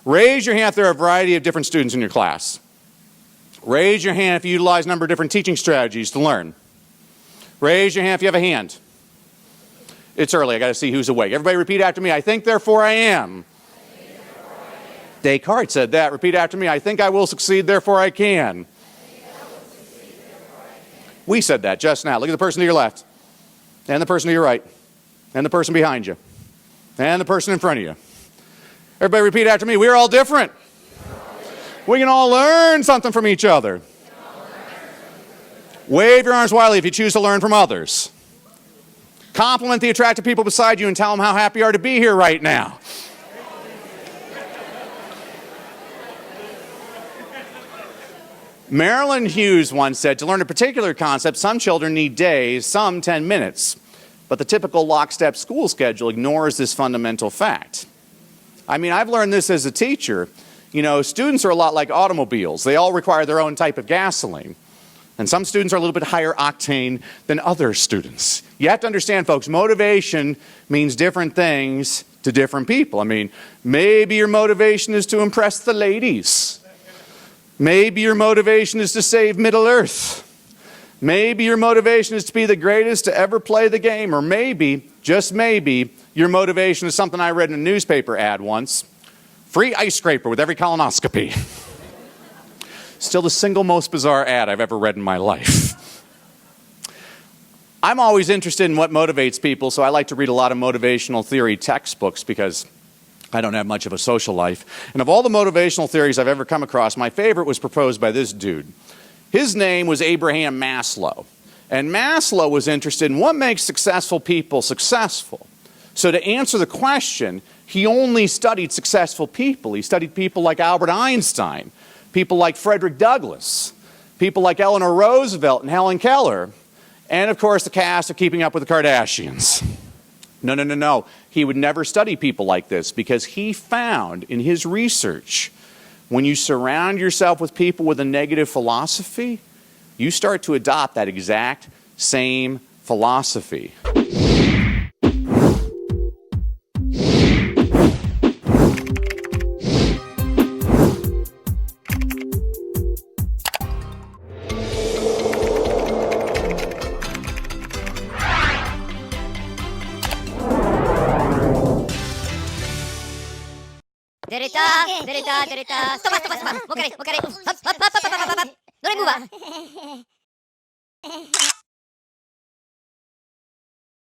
Raise your hand if there are a variety of different students in your class. Raise your hand if you utilize a number of different teaching strategies to learn. Raise your hand if you have a hand. It's early. I got to see who's awake. Everybody repeat after me. I think, therefore I am. Descartes said that. Repeat after me. I think I will succeed, therefore I can. We said that just now. Look at the person to your left, and the person to your right, and the person behind you, and the person in front of you. Everybody repeat after me. We're all different. We can all learn something from each other. Wave your arms wildly if you choose to learn from others. Compliment the attractive people beside you and tell them how happy you are to be here right now. Marilyn Hughes once said, to learn a particular concept, some children need days, some 10 minutes. But the typical lockstep school schedule ignores this fundamental fact. I mean, I've learned this as a teacher. You know, students are a lot like automobiles. They all require their own type of gasoline. And some students are a little bit higher octane than other students. You have to understand, folks, motivation means different things to different people. I mean, maybe your motivation is to impress the ladies. Maybe your motivation is to save Middle Earth. Maybe your motivation is to be the greatest to ever play the game. Or maybe, just maybe, your motivation is something I read in a newspaper ad once. Free ice scraper with every colonoscopy. Still the single most bizarre ad I've ever read in my life. I'm always interested in what motivates people, so I like to read a lot of motivational theory textbooks because I don't have much of a social life. And of all the motivational theories I've ever come across, my favorite was proposed by this dude. His name was Abraham Maslow. And Maslow was interested in what makes successful people successful. So to answer the question, he only studied successful people. He studied people like Albert Einstein, people like Frederick Douglass, people like Eleanor Roosevelt and Helen Keller, and of course the cast of Keeping Up with the Kardashians. No. He would never study people like this because he found in his research, when you surround yourself with people with a negative philosophy, you start to adopt that exact same philosophy. Derita. Stop. Mo kare. Hop. Don't move.